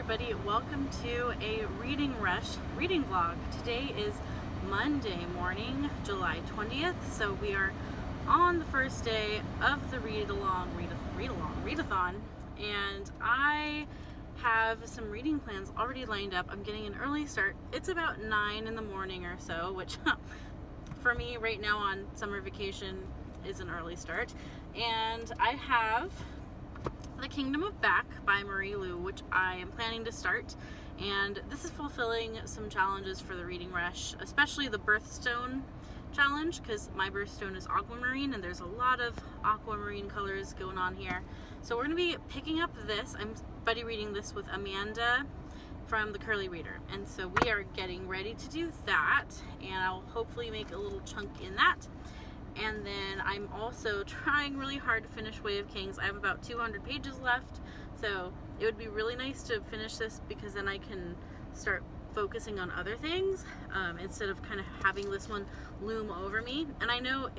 everybody, welcome to a reading rush reading vlog. Today is Monday morning, July 20th, so we are on the first day of the readathon, and I have some reading plans already lined up. I'm getting an early start. It's about 9 in the morning or so, which for me right now on summer vacation is an early start, and I have The Kingdom of Back by Marie Lu, which I am planning to start, and this is fulfilling some challenges for the reading rush, especially the birthstone challenge, because my birthstone is aquamarine and there's a lot of aquamarine colors going on here. So we're going to be picking up this. I'm buddy reading this with Amanda from The Curly Reader, and so we are getting ready to do that, and I'll hopefully make a little chunk in that. And then I'm also trying really hard to finish Way of Kings. I have about 200 pages left, so it would be really nice to finish this, because then I can start focusing on other things instead of kind of having this one loom over me. And I know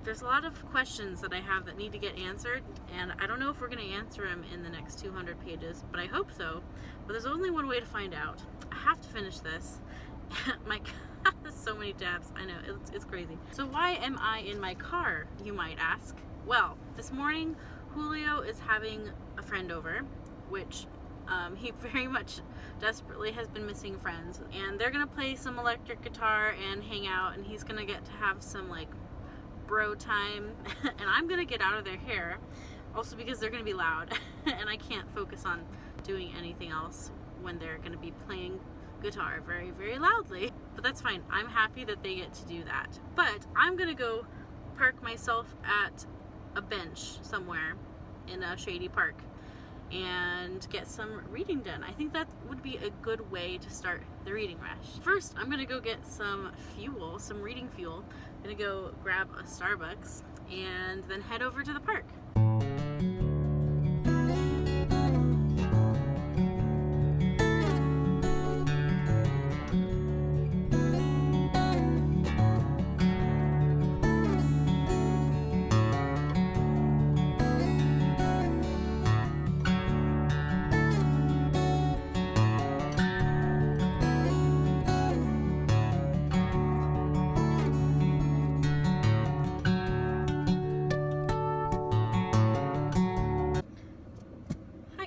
there's a lot of questions that I have that need to get answered, and I don't know if we're going to answer them in the next 200 pages, but I hope so. But there's only one way to find out. I have to finish this. My so many tabs. I know, it's crazy. So why am I in my car, you might ask? Well, this morning Julio is having a friend over, which he very much desperately has been missing friends, and they're gonna play some electric guitar and hang out, and he's gonna get to have some like bro time and I'm gonna get out of their hair, also because they're gonna be loud and I can't focus on doing anything else when they're gonna be playing guitar very, very loudly. But that's fine. I'm happy that they get to do that. But I'm gonna go park myself at a bench somewhere in a shady park and get some reading done. I think that would be a good way to start the reading rush. First, I'm gonna go get some fuel, some reading fuel. I'm gonna go grab a Starbucks and then head over to the park.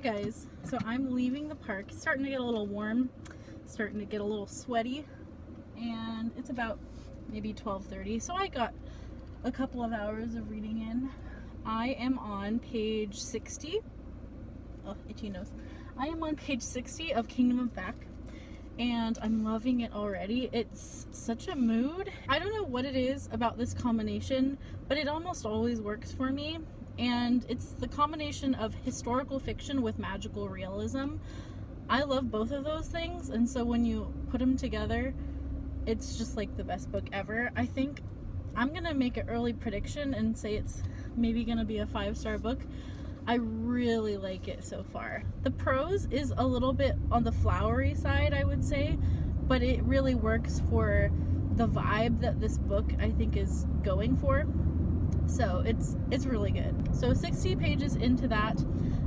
Guys, so I'm leaving the park. It's starting to get a little warm, starting to get a little sweaty, and it's about maybe 12:30, so I got a couple of hours of reading in. I am on page 60. Oh, itchy nose. I am on page 60 of Kingdom of Back, and I'm loving it already. It's such a mood. I don't know what it is about this combination, but it almost always works for me. And it's the combination of historical fiction with magical realism. I love both of those things, and so when you put them together, it's just like the best book ever. I think I'm gonna make an early prediction and say it's maybe gonna be a 5-star book. I really like it so far. The prose is a little bit on the flowery side, I would say, but it really works for the vibe that this book, I think, is going for. So it's really good. So 60 pages into that,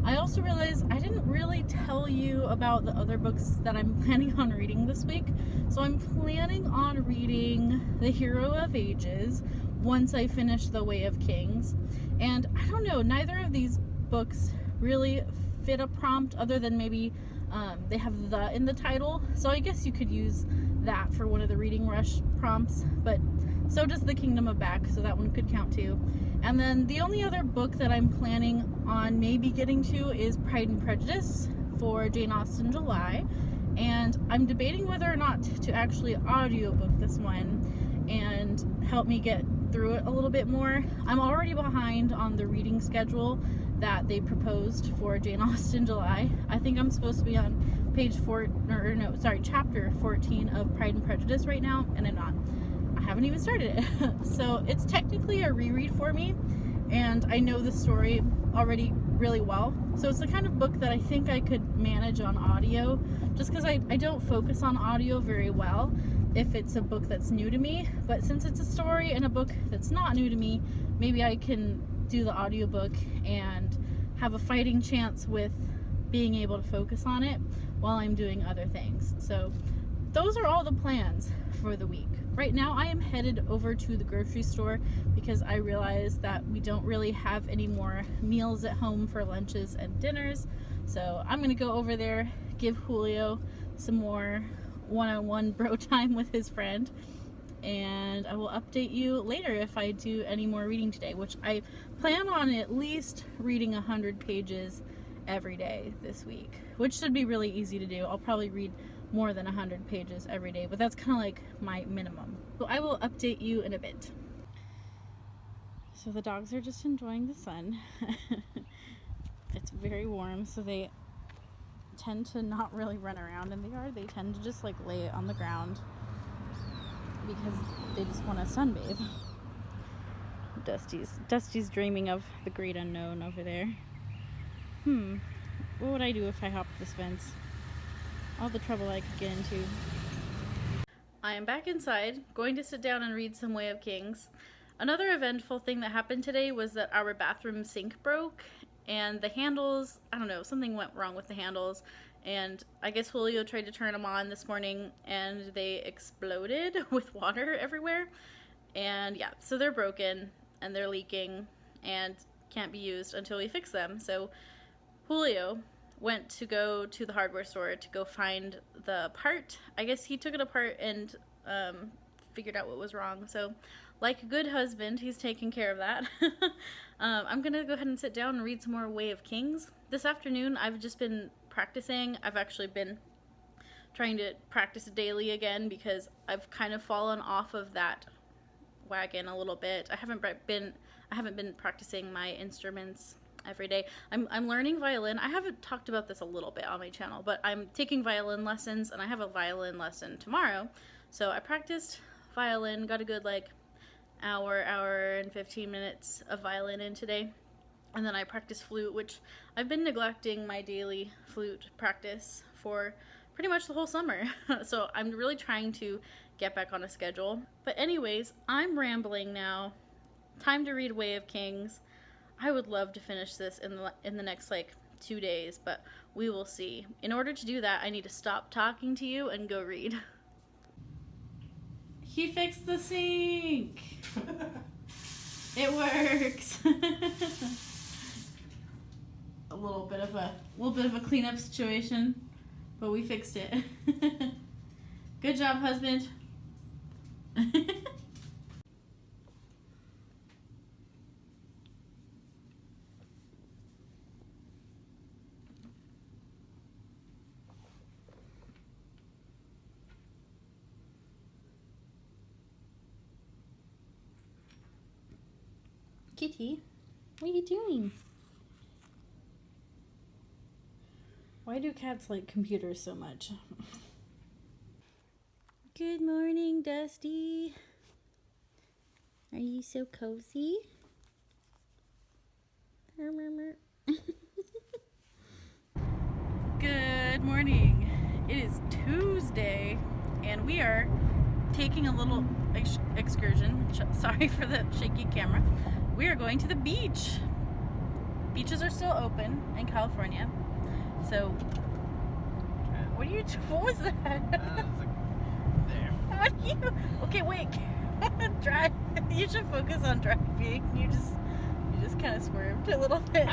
I also realized I didn't really tell you about the other books that I'm planning on reading this week. So I'm planning on reading The Hero of Ages once I finish The Way of Kings. And I don't know, neither of these books really fit a prompt other than maybe they have "the" in the title. So I guess you could use that for one of the reading rush prompts, but so does The Kingdom of Back, so that one could count too. And then the only other book that I'm planning on maybe getting to is Pride and Prejudice for Jane Austen July. And I'm debating whether or not to actually audiobook this one and help me get through it a little bit more. I'm already behind on the reading schedule that they proposed for Jane Austen July. I think I'm supposed to be on chapter 14 of Pride and Prejudice right now, and I'm not. I haven't even started it. So it's technically a reread for me, and I know the story already really well. So it's the kind of book that I think I could manage on audio, just because I don't focus on audio very well if it's a book that's new to me. But since it's a story and a book that's not new to me, maybe I can do the audiobook and have a fighting chance with being able to focus on it while I'm doing other things. So those are all the plans for the week. Right now I am headed over to the grocery store because I realized that we don't really have any more meals at home for lunches and dinners. So I'm gonna go over there, give Julio some more one-on-one bro time with his friend, and I will update you later if I do any more reading today, which I plan on at least reading 100 pages every day this week, which should be really easy to do. I'll probably read more than 100 pages every day, but that's kind of like my minimum. So I will update you in a bit. So the dogs are just enjoying the sun. It's very warm, so they tend to not really run around in the yard. They tend to just like lay on the ground because they just want to sunbathe. Dusty's dreaming of the great unknown over there. What would I do if I hopped this fence? All the trouble I could get into. I am back inside, going to sit down and read some Way of Kings. Another eventful thing that happened today was that our bathroom sink broke, and the handles, I don't know, something went wrong with the handles, and I guess Julio tried to turn them on this morning and they exploded with water everywhere. And yeah, so they're broken and they're leaking and can't be used until we fix them. So Julio went to go to the hardware store to go find the part. I guess he took it apart and figured out what was wrong. So like a good husband, he's taking care of that. I'm gonna go ahead and sit down and read some more Way of Kings. This afternoon I've just been practicing. I've actually been trying to practice daily again because I've kind of fallen off of that wagon a little bit. I haven't been practicing my instruments every day. I'm learning violin. I haven't talked about this a little bit on my channel, but I'm taking violin lessons and I have a violin lesson tomorrow. So I practiced violin, got a good like hour and 15 minutes of violin in today. And then I practiced flute, which I've been neglecting my daily flute practice for pretty much the whole summer. So I'm really trying to get back on a schedule. But anyways, I'm rambling now. Time to read Way of Kings. I would love to finish this in the next like 2 days, but we will see. In order to do that, I need to stop talking to you and go read. He fixed the sink. It works. a little bit of a cleanup situation, but we fixed it. Good job, husband. Kitty, what are you doing? Why do cats like computers so much? Good morning, Dusty. Are you so cozy? Good morning. It is Tuesday, and we are taking a little excursion. Sorry for the shaky camera. We are going to the beach. Beaches are still open in California. So, what was that? There. How do you? Okay, wait. Drive. You should focus on driving. You just kind of swerved a little bit.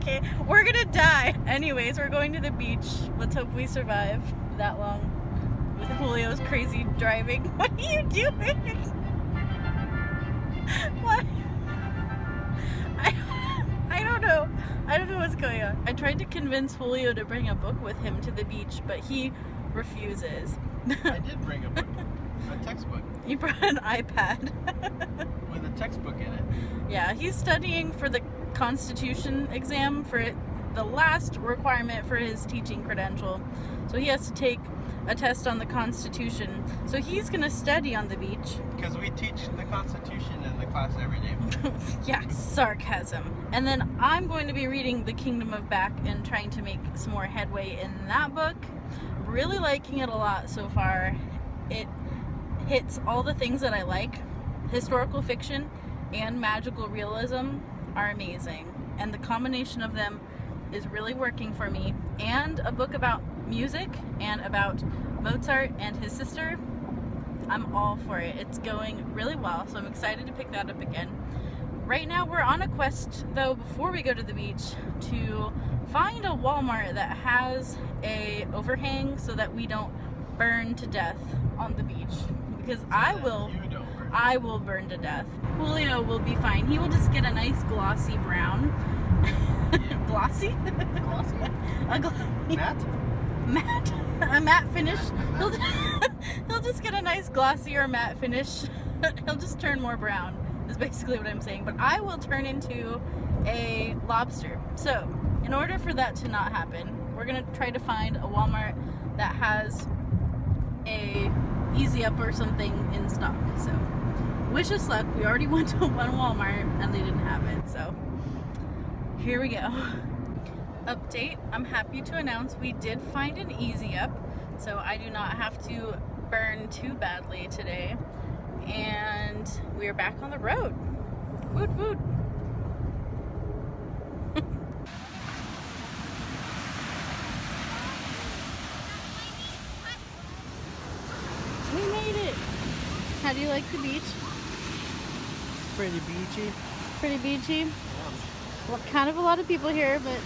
Okay, we're gonna die. Anyways, we're going to the beach. Let's hope we survive that long with Julio's crazy driving. What are you doing? What? I don't know. I don't know what's going on. I tried to convince Julio to bring a book with him to the beach, but he refuses. I did bring a book, a textbook. You brought an iPad. With a textbook in it. Yeah, he's studying for the Constitution exam, for the last requirement for his teaching credential. So he has to take a test on the Constitution. So he's going to study on the beach. Because we teach the Constitution in the class every day. Yeah, sarcasm. And then I'm going to be reading The Kingdom of Back and trying to make some more headway in that book. Really liking it a lot so far. It hits all the things that I like. Historical fiction and magical realism are amazing. And the combination of them is really working for me, and a book about music and about Mozart and his sister, I'm all for it. It's going really well, so I'm excited to pick that up again. Right now we're on a quest, though, before we go to the beach, to find a Walmart that has a overhang so that we don't burn to death on the beach. Because I will burn to death. Julio will be fine. He will just get a nice glossy brown. Yeah. Glossy? Glossy? Matte? A matte finish. He'll just get a nice glossy or matte finish. He'll just turn more brown, is basically what I'm saying. But I will turn into a lobster. So, in order for that to not happen, we're going to try to find a Walmart that has a Easy Up or something in stock. So, wish us luck. We already went to one Walmart and they didn't have it. So, here we go. Update, I'm happy to announce we did find an Easy Up, so I do not have to burn too badly today, and we're back on the road. Woot woot. We made it. How do you like the beach? Pretty beachy. Pretty beachy? Well, kind of a lot of people here, but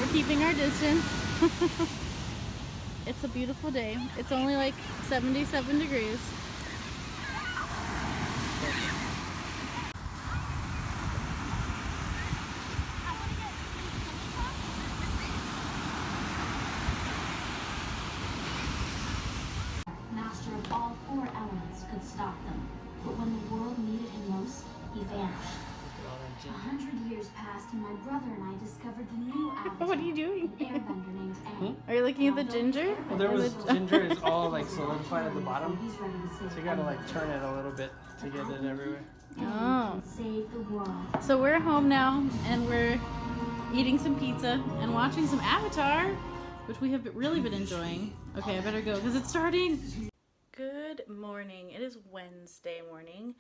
we're keeping our distance. It's a beautiful day. It's only like 77 degrees. Master of all four elements, could stop them. But when the world needed him most, he vanished. 100 years passed and my brother and I discovered the new avatar. What are you doing? An airbender named Aang. Are you looking at the ginger? Well, there was ginger is all like solidified at the bottom, He's ready to save so you gotta like turn it a little bit to get it everywhere. Oh. save the world. So we're home now and we're eating some pizza and watching some Avatar, which we have really been enjoying. Okay, I better go because it's starting. Good morning. It is Wednesday morning.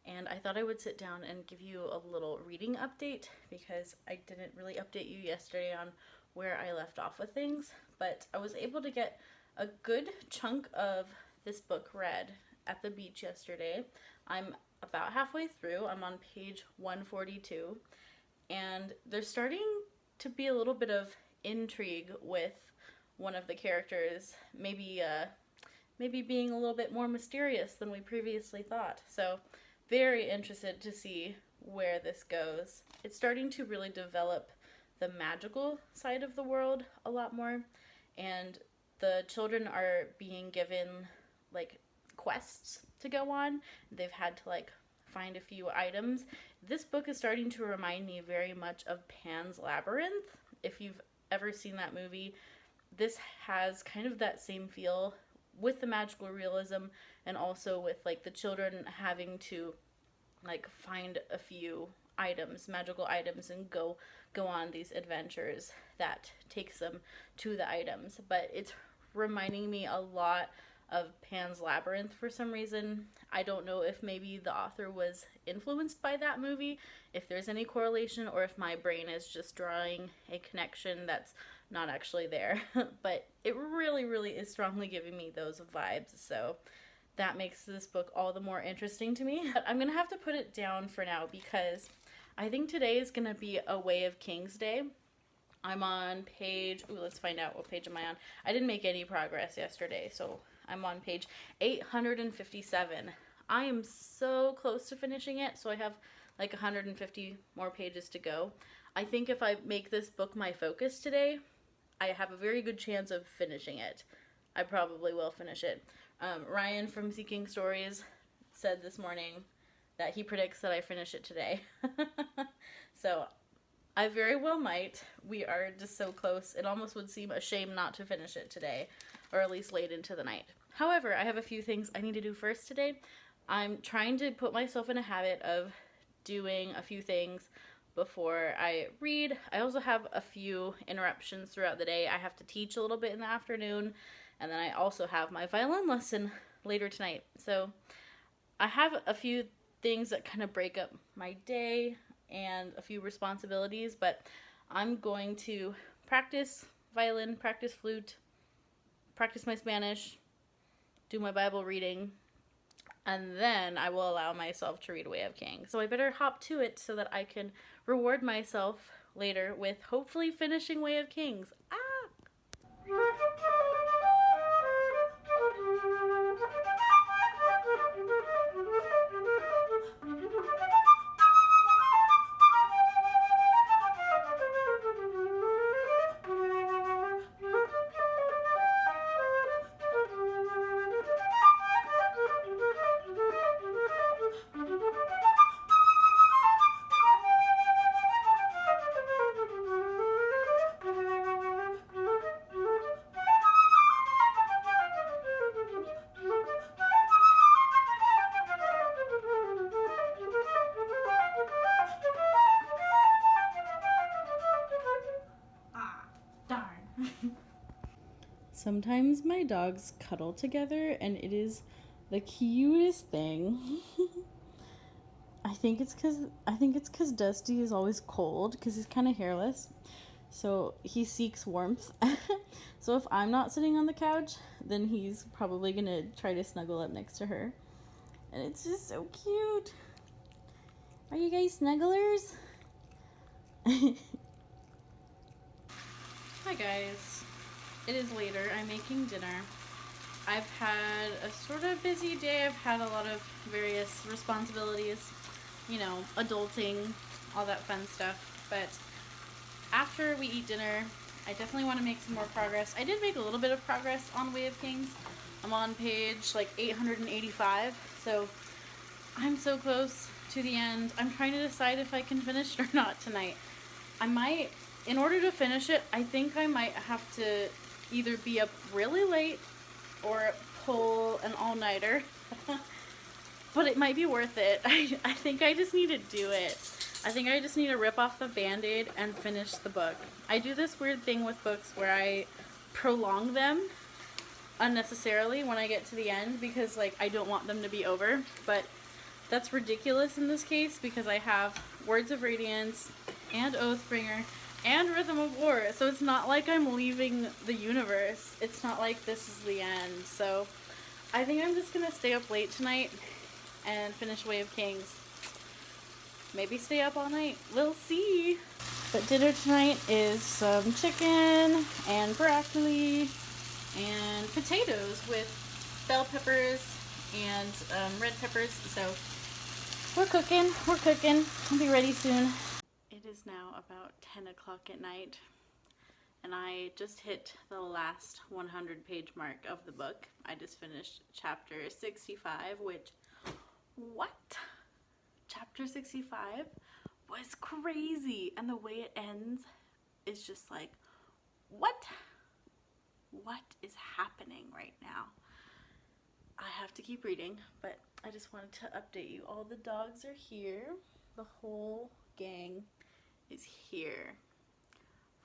And I thought I would sit down and give you a little reading update because I didn't really update you yesterday on where I left off with things. But I was able to get a good chunk of this book read at the beach yesterday. I'm about halfway through. I'm on page 142. And there's starting to be a little bit of intrigue with one of the characters. Maybe being a little bit more mysterious than we previously thought. So very interested to see where this goes. It's starting to really develop the magical side of the world a lot more, and the children are being given like quests to go on. They've had to like find a few items. This book is starting to remind me very much of Pan's Labyrinth. If you've ever seen that movie, this has kind of that same feel with the magical realism, and also with like the children having to like find a few items, magical items, and go on these adventures that takes them to the items. But it's reminding me a lot of Pan's Labyrinth for some reason. I don't know if maybe the author was influenced by that movie, if there's any correlation, or if my brain is just drawing a connection that's not actually there. But it really, really is strongly giving me those vibes, so that makes this book all the more interesting to me. But I'm gonna have to put it down for now because I think today is gonna be a Way of Kings day. I'm on page, let's find out what page am I on. I didn't make any progress yesterday, so I'm on page 857. I am so close to finishing it, so I have like 150 more pages to go. I think if I make this book my focus today, I have a very good chance of finishing it. I probably will finish it. Ryan from Seeking Stories said this morning that he predicts that I finish it today. So I very well might. We are just so close. It almost would seem a shame not to finish it today, or at least late into the night. However, I have a few things I need to do first today. I'm trying to put myself in a habit of doing a few things before I read. I also have a few interruptions throughout the day. I have to teach a little bit in the afternoon, and then I also have my violin lesson later tonight. So I have a few things that kind of break up my day and a few responsibilities, but I'm going to practice violin, practice flute, practice my Spanish, do my Bible reading, and then I will allow myself to read Way of Kings. So I better hop to it so that I can reward myself later with hopefully finishing Way of Kings. Ah! Sometimes my dogs cuddle together, and it is the cutest thing. I think it's because Dusty is always cold because he's kind of hairless, so he seeks warmth. So if I'm not sitting on the couch, then he's probably gonna try to snuggle up next to her, and it's just so cute. Are you guys snugglers? Hi guys. It is later. I'm making dinner. I've had a sort of busy day. I've had a lot of various responsibilities, you know, adulting, all that fun stuff. But after we eat dinner, I definitely want to make some more progress. I did make a little bit of progress on Way of Kings. I'm on page like 885, so I'm so close to the end. I'm trying to decide if I can finish it or not tonight. I might, in order to finish it, I think I might have to either be up really late or pull an all-nighter. But it might be worth it. I think I just need to do it. I think I just need to rip off the band-aid and finish the book. I do this weird thing with books where I prolong them unnecessarily when I get to the end because, like, I don't want them to be over. But that's ridiculous in this case because I have Words of Radiance and Oathbringer and Rhythm of War, so it's not like I'm leaving the universe. It's not like this is the end. So I think I'm just gonna stay up late tonight and finish Way of Kings. Maybe stay up all night. We'll see. But dinner tonight is some chicken and broccoli and potatoes with bell peppers and red peppers. So we're cooking. I'll be ready soon. It is now about 10 o'clock at night, and I just hit the last 100-page mark of the book. I just finished chapter 65, which, what? Chapter 65 was crazy, and the way it ends is just like, what? What is happening right now? I have to keep reading, but I just wanted to update you. All the dogs are here. The whole gang is here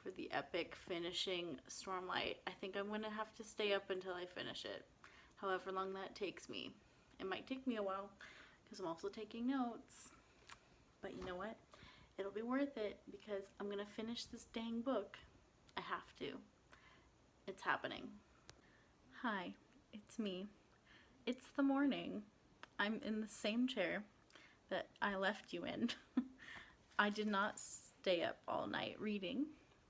for the epic finishing Stormlight. I think I'm going to have to stay up until I finish it, however long that takes me. It might take me a while because I'm also taking notes, but you know what? It'll be worth it because I'm going to finish this dang book. I have to. It's happening. Hi, it's me. It's the morning. I'm in the same chair that I left you in. I did not stay up all night reading,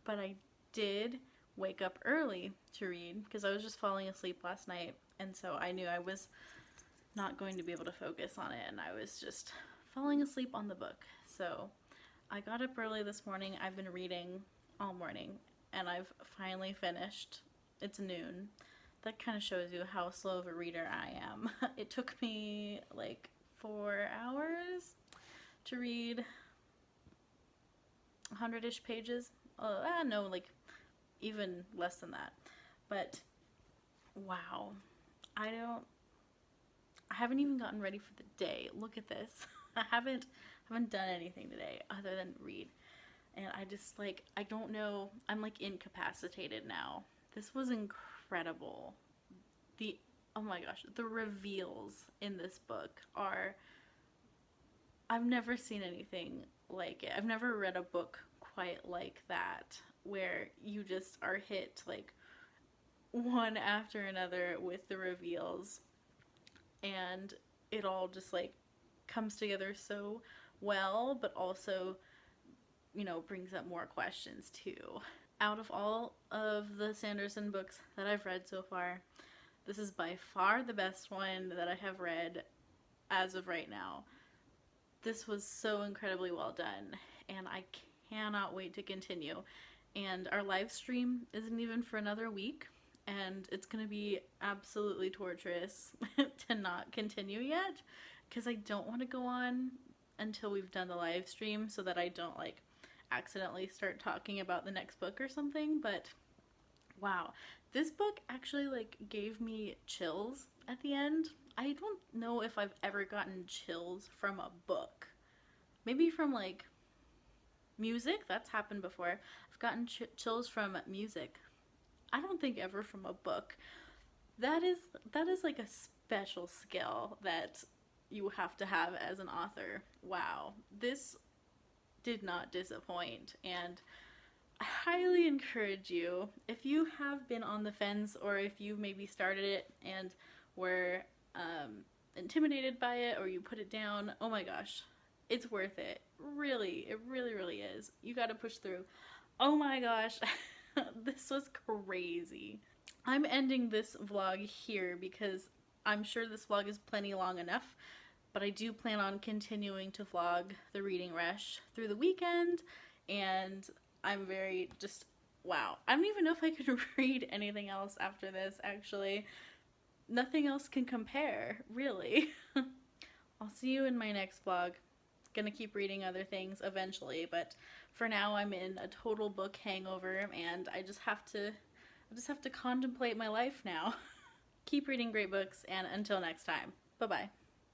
but I did wake up early to read because I was just falling asleep last night, and so I knew I was not going to be able to focus on it, and I was just falling asleep on the book. So I got up early this morning. I've been reading all morning, and I've finally finished. It's noon. That kind of shows you how slow of a reader I am. It took me like 4 hours to read 100-ish pages. No, like even less than that. But wow, I haven't even gotten ready for the day. Look at this. I haven't done anything today other than read. And I just like, I don't know, I'm like incapacitated now. This was incredible. Oh my gosh, the reveals in this book are, I've never seen anything like it. I've never read a book quite like that, where you just are hit like one after another with the reveals, and it all just like comes together so well, but also, you know, brings up more questions too. Out of all of the Sanderson books that I've read so far, this is by far the best one that I have read as of right now. This was so incredibly well done, and I cannot wait to continue. And our live stream isn't even for another week, and it's going to be absolutely torturous to not continue yet, because I don't want to go on until we've done the live stream so that I don't like accidentally start talking about the next book or something. But wow, this book actually like gave me chills at the end. I don't know if I've ever gotten chills from a book. Maybe from like music, that's happened before. I've gotten chills from music. I don't think ever from a book. That is like a special skill that you have to have as an author. Wow, this did not disappoint, and I highly encourage you, if you have been on the fence or if you maybe started it and were intimidated by it, or you put it down, oh my gosh, it's worth it. Really, it really, really is. You gotta push through. Oh my gosh, this was crazy. I'm ending this vlog here because I'm sure this vlog is plenty long enough, but I do plan on continuing to vlog the reading rush through the weekend, and I'm very just, wow. I don't even know if I could read anything else after this, actually. Nothing else can compare, really. I'll see you in my next vlog. Gonna keep reading other things eventually, but for now I'm in a total book hangover, and I just have to contemplate my life now. Keep reading great books, and until next time, bye-bye.